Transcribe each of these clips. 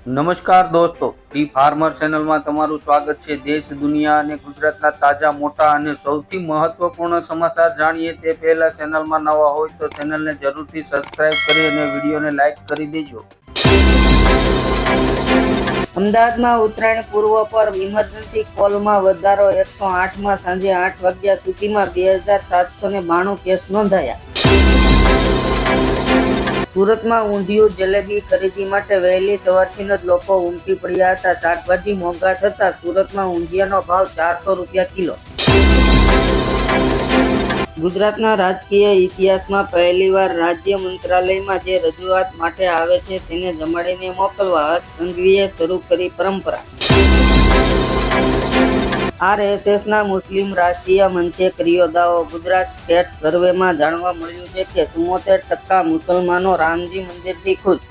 નમસ્કાર દોસ્તો, T farmer ચેનલમાં તમારું સ્વાગત છે। દેશ, દુનિયા અને ગુજરાતના તાજા, મોટા અને સૌથી મહત્વપૂર્ણ સમાચાર જાણીએ તે પહેલા ચેનલમાં નવા હોય તો ચેનલને જરૂરથી સબસ્ક્રાઇબ કરી અને વિડીયોને લાઇક કરી દેજો। અમદાવાદમાં ઉત્તરાયણ પૂર્વ પર ઇમરજન્સી કોલમાં વધારો। 108માં સાંજે 8 વાગ્યા સુધીમાં 2792 કેસ નોંધાયા। સુરતમાં ઊંધિયું જલેબી ખરીદી માટે વહેલી સવારથી જ લોકો ઉમટી પડ્યા હતા। શાકભાજી મોંઘા થતા સુરતમાં ઊંધિયાનો ભાવ 400 રૂપિયા કિલો। ગુજરાતના રાજકીય ઇતિહાસમાં પહેલીવાર રાજ્ય મંત્રાલયમાં જે રજૂઆત માટે આવે છે તેને જમાડીને મોકલવા હર્ષ સંઘવીએ શરૂ કરી પરંપરા। RSSના મુસ્લિમ રાષ્ટ્રીય મંચે કર્યો દાવો। ગુજરાત સ્ટેટ સર્વેમાં જાણવા મળ્યું છે કે 74% મુસલમાનો રામજી મંદિરથી ખુશ।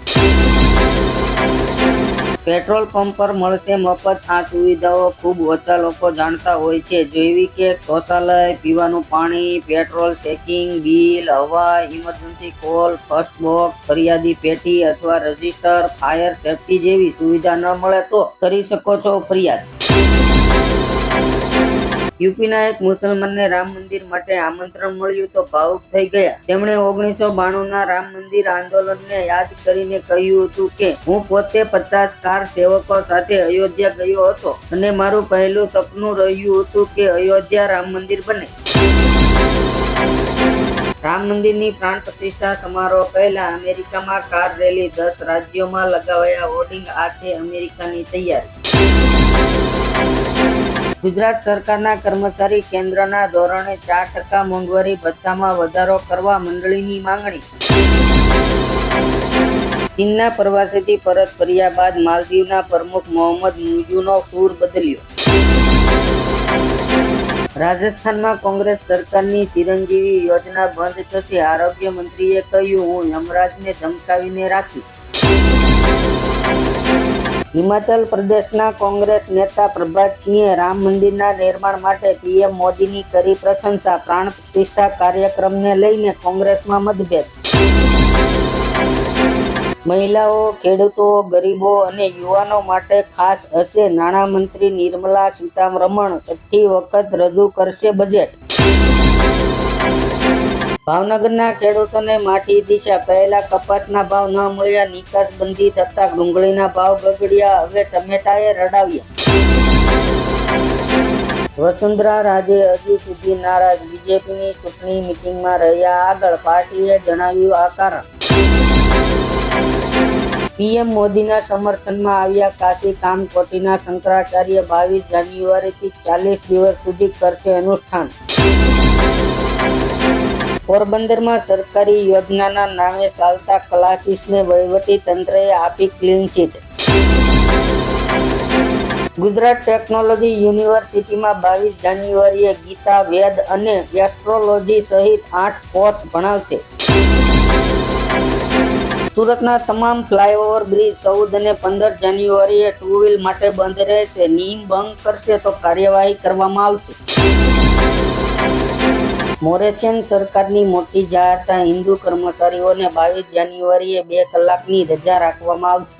પેટ્રોલ પંપ પર મળશે મફત આ સુવિધાઓ ખૂબ ઓછા લોકો જાણતા હોય છે। જેવી કે શૌચાલય, પીવાનું પાણી, પેટ્રોલ ચેકિંગ, બિલ, હવા, ઇમરજન્સી કોલ, ફર્સ્ટ બોક્સ, ફરિયાદી પેટી અથવા રજિસ્ટર, ફાયર સેફટી જેવી સુવિધા ન મળે તો કરી શકો છો ફરિયાદ। યુપીના એક મુસલમાનને રામ મંદિર માટે આમંત્રણ મળ્યું તો ભાવુક થઈ ગયા। તેમણે 1992ના રામ મંદિર આંદોલનને યાદ કરીને કહ્યું હતું કે હું પોતે 50 કાર સેવકો સાથે અયોધ્યા ગયો હતો અને મારું પહેલું સપનું રહ્યું હતું કે અયોધ્યા રામ મંદિર બને। રામ મંદિરની પ્રાણ પ્રતિષ્ઠા સમારોહ પહેલા અમેરિકામાં કાર રેલી, 10 રાજ્યોમાં લગાવાયા હોર્ડિંગ। આ છે અમેરિકાની તૈયારી। ગુજરાત સરકારના કર્મચારી કેન્દ્રના ધોરણે 4% મોંઘવારી ભથ્થામાં વધારો કરવા મંડળીની માંગણી। ચીનના પ્રવાસેથી પરત ફર્યા બાદ માલદીવના પ્રમુખ મોહમ્મદ મુઈઝુનો સૂર બદલ્યો। રાજસ્થાનમાં કોંગ્રેસ સરકારની ચિરંજીવી યોજના બંધ થશે। આરોગ્ય મંત્રીએ કહ્યું, હું યમરાજને ધમકાવીને રાખીશ। હિમાચલ પ્રદેશના કોંગ્રેસ નેતા પ્રભાતસિંહે રામ મંદિરના નિર્માણ માટે પીએમ મોદીની કરી પ્રશંસા। પ્રાણ પ્રતિષ્ઠા કાર્યક્રમને લઈને કોંગ્રેસમાં મતભેદ। મહિલાઓ, ખેડૂતો, ગરીબો અને યુવાનો માટે ખાસ હશે। નાણામંત્રી નિર્મલા સીતારમણ 6ઠ્ઠી વખત રજૂ કરશે બજેટ। ભાવનગરના ખેડૂતોને માઠી દિશા। પહેલા કપાસના ભાવ ન મળ્યા, નિકાસ બંધી થતા ડુંગળીના ભાવ ગગડ્યા, હવે ટમેટાએ રડાવ્યા। વસુંધરા રાજે હજુ સુધી નારાજ, બીજેપીની ચૂંટણી મિટિંગમાં રહ્યા આગળ, પાર્ટીએ જણાવ્યું આ કારણ। પીએમ મોદીના સમર્થનમાં આવ્યા કાશી કામકોટીના શંકરાચાર્ય 22 જાન્યુઆરીથી 40 દિવસ સુધી કરશે અનુષ્ઠાન। પોરબંદરમાં સરકારી યોજનાના નામે ચાલતા ક્લાસીસને વહીવટી તંત્રએ આપી ક્લીન ચીટ। ગુજરાત ટેકનોલોજી યુનિવર્સિટીમાં 22 જાન્યુઆરીએ ગીતા, વેદ અને એસ્ટ્રોલોજી સહિત 8 કોર્સ ભણાવશે। સુરતના તમામ ફ્લાયઓવર બ્રિજ 14 અને 15 જાન્યુઆરીએ 2 વ્હીલ માટે બંધ રહેશે। નિયમ ભંગ કરશે તો કાર્યવાહી કરવામાં આવશે। મોરેશિયન સરકારની મોટી જાહેરતા, હિન્દુ કર્મચારીઓને 22 જાન્યુઆરીએ 2 કલાકની રજા રાખવામાં આવશે।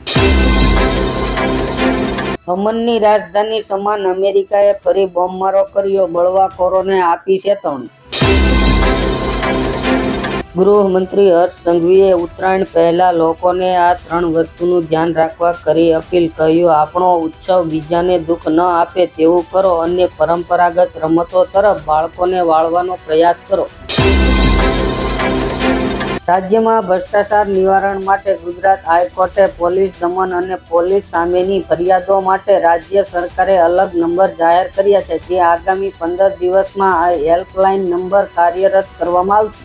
અમનની રાજધાની સમાન અમેરિકાએ ફરી બોમ્બમારો કર્યો, બળવાખોરોને આપી ચેતવણી। ગૃહમંત્રી હર્ષ સંઘવીએ ઉત્તરાયણ પહેલા લોકોને આ 3 વસ્તુનું ધ્યાન રાખવા કરી અપીલ। કહ્યું, આપણો ઉત્સવ બીજાને દુઃખ ન આપે તેવું કરો અને પરંપરાગત રમતો તરફ બાળકોને વાળવાનો પ્રયાસ કરો। રાજ્યમાં ભ્રષ્ટાચાર નિવારણ માટે ગુજરાત હાઈકોર્ટે પોલીસ દમન અને પોલીસ સામેની ફરિયાદો માટે રાજ્ય સરકારે અલગ નંબર જાહેર કર્યા છે, જે આગામી 15 દિવસમાં આ હેલ્પલાઇન નંબર કાર્યરત કરવામાં આવશે।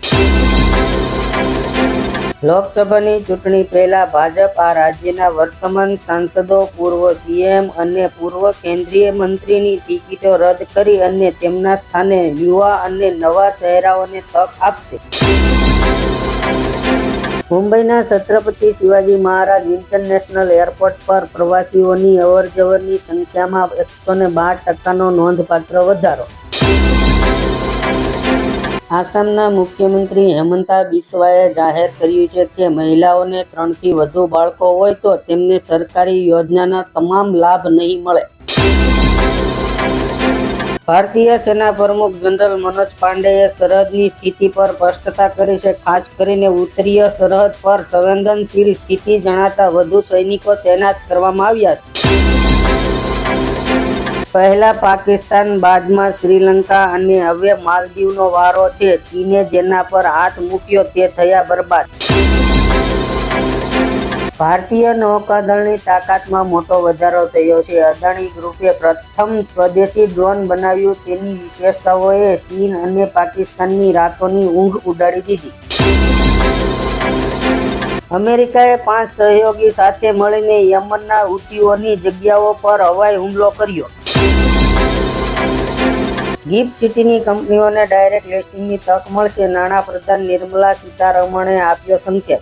લોકસભાની ચૂંટણી પહેલા ભાજપ આ રાજ્યના વર્તમાન સાંસદો, પૂર્વ સીએમ અને પૂર્વ કેન્દ્રીય મંત્રીની ટિકિટો રદ કરી અને તેમના સ્થાને યુવા અને નવા ચહેરાઓને તક આપશે। મુંબઈના છત્રપતિ શિવાજી મહારાજ ઇન્ટરનેશનલ એરપોર્ટ પર પ્રવાસીઓની અવરજવરની સંખ્યામાં 112% નોંધપાત્ર વધારો। આસામના મુખ્યમંત્રી હેમંતા બિસ્વાએ જાહેર કર્યું છે કે મહિલાઓને 3 થી વધુ બાળકો હોય તો તેમને સરકારી યોજનાના તમામ લાભ નહીં મળે. ભારતીય સેના પ્રમુખ જનરલ મનોજ પાંડેએ સરહદની સ્થિતિ પર સ્પષ્ટતા કરી છે. ખાસ કરીને ઉત્તરીય સરહદ પર સંવેદનશીલ સ્થિતિ જણાતા વધુ સૈનિકો તૈનાત કરવામાં આવ્યા છે. પહેલા પાકિસ્તાન, બાદમાં શ્રીલંકા અને હવે માલદીવનો વારો છે. ચીને જેના પર હાથ મૂક્યો તે થયા બરબાદ. ભારતીય નૌકાદળની તાકાતમાં મોટો વધારો થયો છે. અદાણી ગ્રુપે પ્રથમ સ્વદેશી ડ્રોન બનાવ્યું. તેની વિશેષતાઓએ ચીન અને પાકિસ્તાનની રાતોની ઊંઘ ઉડાડી દીધી. અમેરિકાએ 5 સહયોગી સાથે મળીને યમનના હુતીઓની જગ્યાઓ પર હવાઈ હુમલો કર્યો. ગિફ્ટ સિટીની કંપનીઓને ડાયરેક્ટ લિસ્ટિંગની તક મળશે. નાણાપ્રધાન નિર્મલા સીતારમણે આપ્યો સંકેત.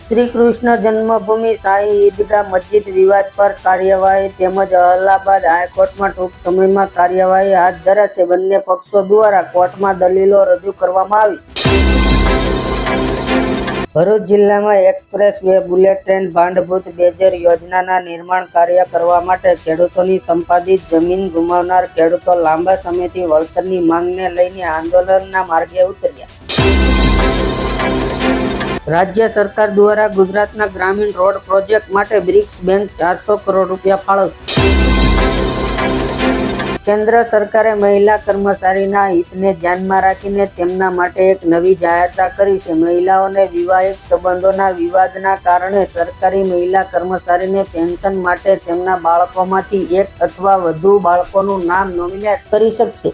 શ્રી કૃષ્ણ જન્મભૂમિ શાહી ઈદગાહ મસ્જિદ વિવાદ પર કાર્યવાહી તેમજ અલ્હાબાદ હાઈકોર્ટમાં ટૂંક સમયમાં કાર્યવાહી હાથ ધરાશે. બંને પક્ષો દ્વારા કોર્ટમાં દલીલો રજૂ કરવામાં આવી. ભરૂચ જિલ્લામાં એક્સપ્રેસ વે, બુલેટ ટ્રેન, ભાંડભૂત બેજર યોજનાના નિર્માણ કાર્ય કરવા માટે ખેડૂતોની સંપાદિત જમીન ગુમાવનાર ખેડૂતો લાંબા સમયથી વળતરની માંગને લઈને આંદોલનના માર્ગે ઉતર્યા. રાજ્ય સરકાર દ્વારા ગુજરાતના ગ્રામીણ રોડ પ્રોજેક્ટ માટે બ્રિક્સ બેંક 400 કરોડ રૂપિયા ફાળવશે. કેન્દ્ર સરકારે મહિલા કર્મચારીના હિતને ધ્યાનમાં રાખીને તેમના માટે એક નવી જાહેરતા કરી છે. મહિલાઓને વિવાહિત સંબંધોના વિવાદના કારણે સરકારી મહિલા કર્મચારીને પેન્શન માટે તેમના બાળકોમાંથી એક અથવા વધુ બાળકોનું નામ નોમિનેટ કરી શકશે.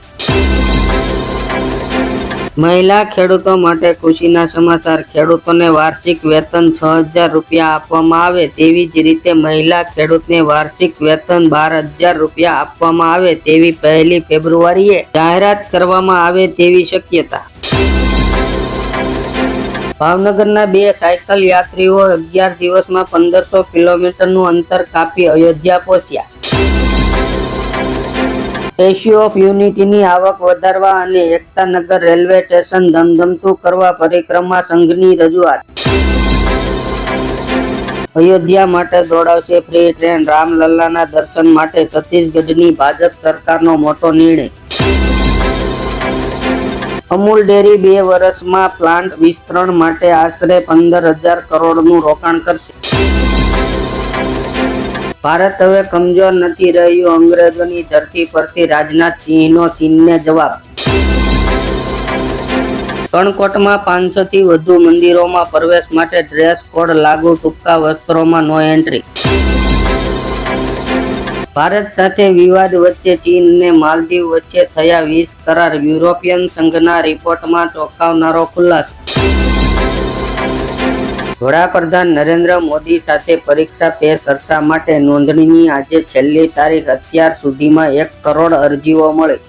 મહિલા ખેડૂતો માટે ખુશીના સમાચાર. ખેડૂતોને વાર્ષિક વેતન 6,000 રૂપિયા આપવામાં આવે તેવી જ રીતે મહિલા ખેડૂતને વાર્ષિક વેતન 12,000 રૂપિયા આપવામાં આવે તેવી 1 ફેબ્રુઆરીએ જાહેરાત કરવામાં આવે તેવી શક્યતા. ભાવનગરના 2 સાયકલ યાત્રીઓ 11 દિવસમાં 1500 કિલોમીટરનું અંતર કાપી અયોધ્યા પહોંચ્યા. સ્ટેચ્યુ ઓફ યુનિટીની આવક વધારવા અને એકતાનગર રેલવે સ્ટેશન ધમધમતું કરવા પરિક્રમા સંઘની રજૂઆત. અયોધ્યા માટે દોડાવશે ફ્રી ટ્રેન. રામલલ્લાના દર્શન માટે છત્તીસગઢની ભાજપ સરકારનો મોટો નિર્ણય. અમૂલ ડેરી 2 વર્ષમાં પ્લાન્ટ વિસ્તરણ માટે આશરે 15,000 કરોડનું રોકાણ કરશે. ભારત હવે કમજોર નથી રહ્યું. અંગ્રેજોની ધરતી પરથી રાજનાથ સિંહનો ચીનને જવાબ. કણકોટમાં 500 થી વધુ મંદિરોમાં પ્રવેશ માટે ડ્રેસ કોડ લાગુ. ટૂંકા વસ્ત્રોમાં નો એન્ટ્રી. ભારત સાથે વિવાદ વચ્ચે ચીન અને માલદીવ વચ્ચે થયા 20 કરાર. યુરોપિયન સંઘના રિપોર્ટમાં ચોંકાવનારો ખુલાસો. વડાપ્રધાન નરેન્દ્ર મોદી સાથે પરીક્ષા પે ચર્ચા માટે નોંધણીની આજે છેલ્લી તારીખ. અત્યાર સુધીમાં 1 કરોડ અરજીઓ મળી.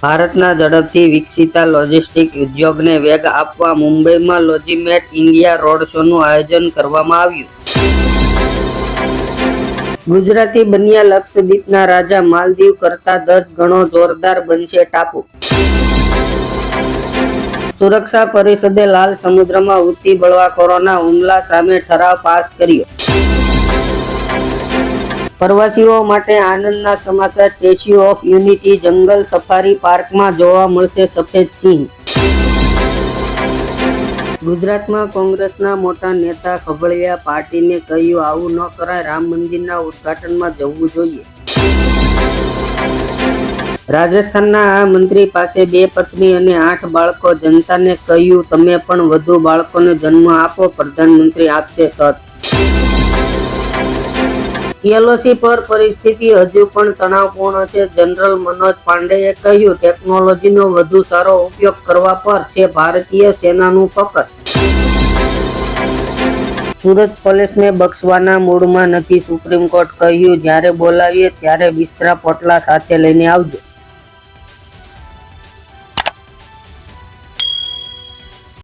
ભારતના ઝડપથી વિકસિતા લોજિસ્ટિક ઉદ્યોગને વેગ આપવા મુંબઈમાં લોજીમેટ ઇન્ડિયા રોડ શોનું આયોજન કરવામાં આવ્યું. ગુજરાતી બન્યા લક્ષદ્વીપના રાજા. માલદીવ કરતા 10 ગણો જોરદાર બનશે ટાપુ. સુરક્ષા પરિષદે લાલ સમુદ્રમાં હુતી બળવાખોરોના હુમલા સામે ઠરાવ પાસ કર્યો. પ્રવાસીઓ માટે આનંદના સમાચાર. સ્ટેચ્યુ ઓફ યુનિટી જંગલ સફારી પાર્કમાં જોવા મળશે સફેદ સિંહ. ગુજરાતમાં કોંગ્રેસના મોટા નેતા ખબળિયા પાર્ટીને કહ્યું આવું ન કરાય. રામ મંદિરના ઉદ્ઘાટનમાં જવું જોઈએ. રાજસ્થાનના આ મંત્રી પાસે 2 પત્ની અને 8 બાળકો. જનતાને કહ્યું તમે પણ વધુ બાળકોને જન્મ આપો. પ્રધાનમંત્રી આપશે સત. એલઓસી પર પરિસ્થિતિ હજુ પણ તણાવપૂર્ણ છે. જનરલ મનોજ પાંડેએ કહ્યું ટેકનોલોજીનો વધુ સારો ઉપયોગ કરવા પર છે ભારતીય સેનાનું ફોકસ. સુરત પોલીસને બક્ષવાના મૂડમાં નથી. સુપ્રીમ કોર્ટ કહ્યું જ્યારે બોલાવીએ ત્યારે બિસ્તરા પોટલા સાથે લઈને આવજો.